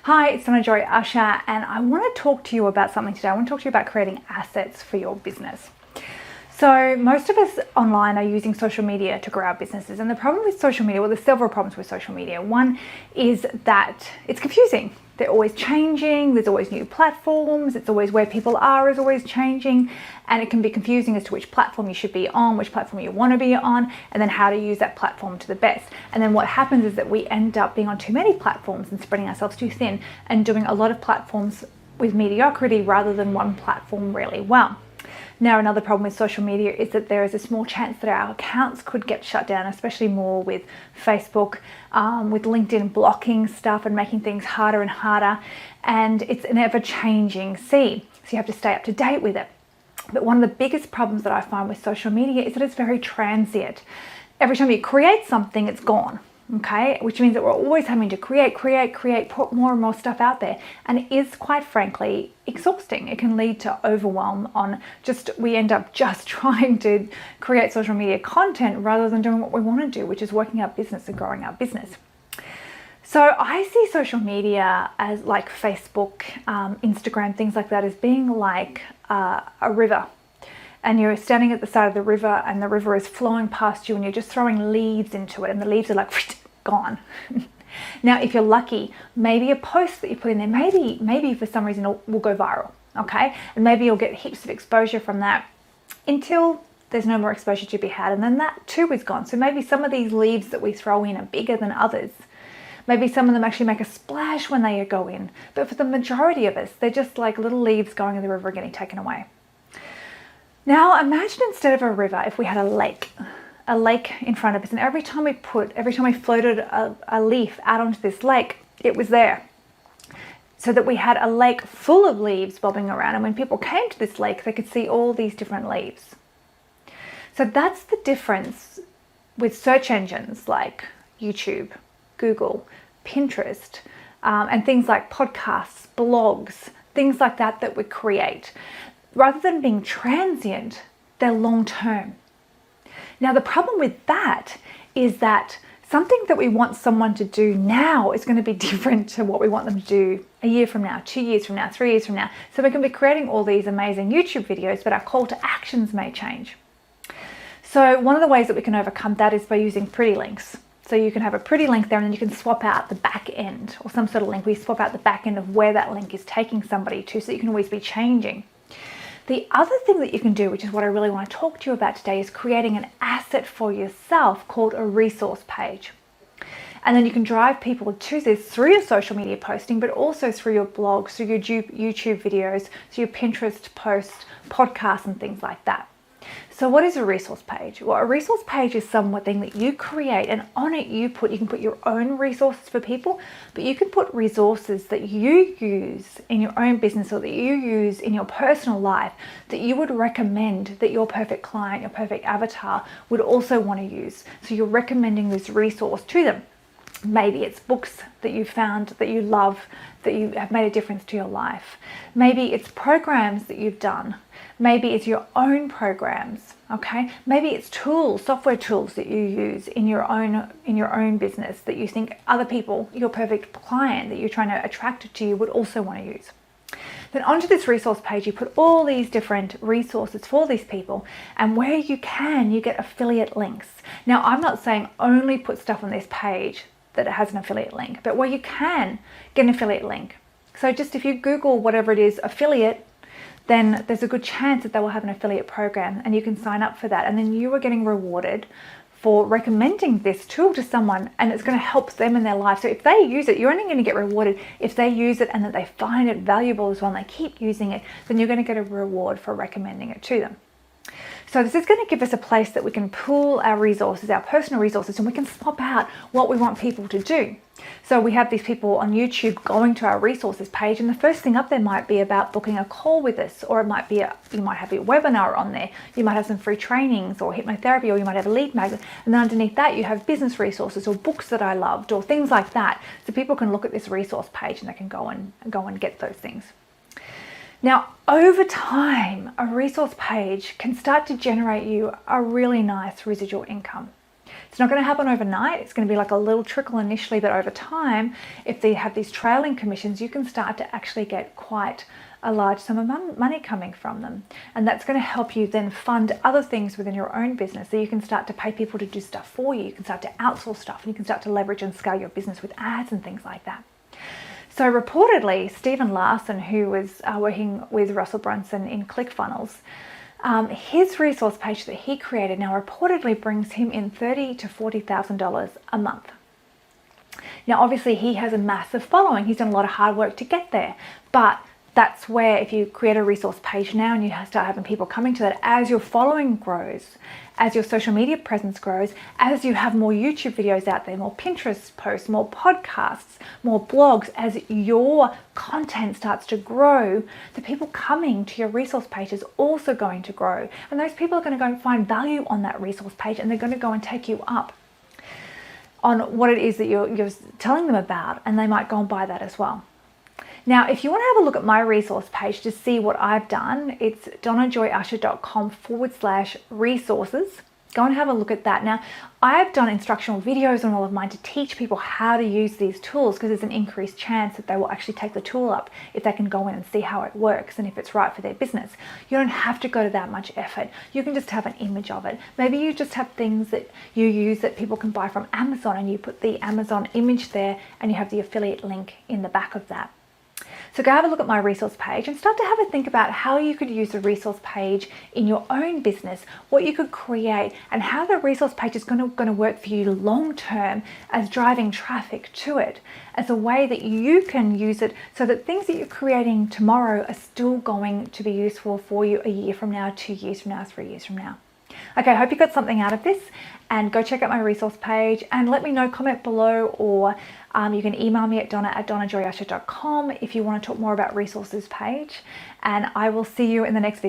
Hi, it's Donna Joy Usher, and I want to talk to you about something today. I want to talk to you about creating assets for your business. So most of us online are using social media to grow our businesses, and the problem with social media, well, there's several problems with social media. One is that it's confusing. They're always changing, there's always new platforms, it's always where people are is always changing, and it can be confusing as to which platform you should be on, which platform you want to be on, and then how to use that platform to the best. And then what happens is that we end up being on too many platforms and spreading ourselves too thin and doing a lot of platforms with mediocrity rather than one platform really well. Now, another problem with social media is that there is a small chance that our accounts could get shut down, especially more with Facebook, with LinkedIn blocking stuff and making things harder and harder. And it's an ever-changing sea, so you have to stay up to date with it. But one of the biggest problems that I find with social media is that it's very transient. Every time you create something, it's gone. Okay, which means that we're always having to create, put more and more stuff out there. And it is, quite frankly, exhausting. It can lead to overwhelm we end up just trying to create social media content rather than doing what we want to do, which is working our business and growing our business. So I see social media as like Facebook, Instagram, things like that, as being like a river. And you're standing at the side of the river and the river is flowing past you and you're just throwing leaves into it and the leaves are like gone. Now, if you're lucky, maybe a post that you put in there, maybe for some reason it will go viral, okay? And maybe you'll get heaps of exposure from that until there's no more exposure to be had, and then that too is gone. So maybe some of these leaves that we throw in are bigger than others. Maybe some of them actually make a splash when they go in. But for the majority of us, they're just like little leaves going in the river and getting taken away. Now imagine instead of a river, if we had a lake in front of us, and every time we floated a leaf out onto this lake, it was there. So that we had a lake full of leaves bobbing around, and when people came to this lake, they could see all these different leaves. So that's the difference with search engines like YouTube, Google, Pinterest, and things like podcasts, blogs, things like that we create. Rather than being transient, they're long-term. Now, the problem with that is that something that we want someone to do now is going to be different to what we want them to do a year from now, 2 years from now, 3 years from now. So we can be creating all these amazing YouTube videos, but our call to actions may change. So one of the ways that we can overcome that is by using pretty links. So you can have a pretty link there and then you can swap out the back end or some sort of link. We swap out the back end of where that link is taking somebody to, so you can always be changing. The other thing that you can do, which is what I really want to talk to you about today, is creating an asset for yourself called a resource page. And then you can drive people to this through your social media posting, but also through your blogs, through your YouTube videos, through your Pinterest posts, podcasts, and things like that. So what is a resource page? Well, a resource page is something that you create, and on it you can put your own resources for people, but you can put resources that you use in your own business or that you use in your personal life that you would recommend that your perfect client, your perfect avatar would also want to use. So you're recommending this resource to them. Maybe it's books that you found that you love, that you have made a difference to your life. Maybe it's programs that you've done. Maybe it's your own programs, okay? Maybe it's tools, software tools that you use in your own business that you think other people, your perfect client that you're trying to attract to you, would also want to use. Then onto this resource page, you put all these different resources for these people, and where you can, you get affiliate links. Now, I'm not saying only put stuff on this page that it has an affiliate link, but where you can get an affiliate link. So just if you Google whatever it is, affiliate, then there's a good chance that they will have an affiliate program and you can sign up for that. And then you are getting rewarded for recommending this tool to someone, and it's going to help them in their life. So if they use it, you're only going to get rewarded if they use it and that they find it valuable as well and they keep using it, then you're going to get a reward for recommending it to them. So this is going to give us a place that we can pool our resources, our personal resources, and we can swap out what we want people to do. So we have these people on YouTube going to our resources page, and the first thing up there might be about booking a call with us, or it might be you might have a webinar on there, you might have some free trainings or hypnotherapy, or you might have a lead magnet, and then underneath that you have business resources or books that I loved or things like that. So people can look at this resource page and they can go and get those things. Now, over time, a resource page can start to generate you a really nice residual income. It's not going to happen overnight. It's going to be like a little trickle initially, but over time, if they have these trailing commissions, you can start to actually get quite a large sum of money coming from them. And that's going to help you then fund other things within your own business. So you can start to pay people to do stuff for you. You can start to outsource stuff, and you can start to leverage and scale your business with ads and things like that. So reportedly, Stephen Larsen, who was working with Russell Brunson in ClickFunnels, his resource page that he created now reportedly brings him in $30,000 to $40,000 a month. Now, obviously, he has a massive following. He's done a lot of hard work to get there, but that's where if you create a resource page now and you start having people coming to that, as your following grows, as your social media presence grows, as you have more YouTube videos out there, more Pinterest posts, more podcasts, more blogs, as your content starts to grow, the people coming to your resource page is also going to grow. And those people are going to go and find value on that resource page, and they're going to go and take you up on what it is that you're telling them about, and they might go and buy that as well. Now, if you want to have a look at my resource page to see what I've done, it's donnajoyusher.com/resources. Go and have a look at that. Now, I've done instructional videos on all of mine to teach people how to use these tools, because there's an increased chance that they will actually take the tool up if they can go in and see how it works and if it's right for their business. You don't have to go to that much effort. You can just have an image of it. Maybe you just have things that you use that people can buy from Amazon, and you put the Amazon image there and you have the affiliate link in the back of that. So go have a look at my resource page and start to have a think about how you could use the resource page in your own business, what you could create, and how the resource page is going to work for you long term as driving traffic to it, as a way that you can use it so that things that you're creating tomorrow are still going to be useful for you a year from now, 2 years from now, 3 years from now. Okay, I hope you got something out of this, and go check out my resource page and let me know, comment below, or you can email me at donna@donnajoyusher.com if you want to talk more about resources page, and I will see you in the next video.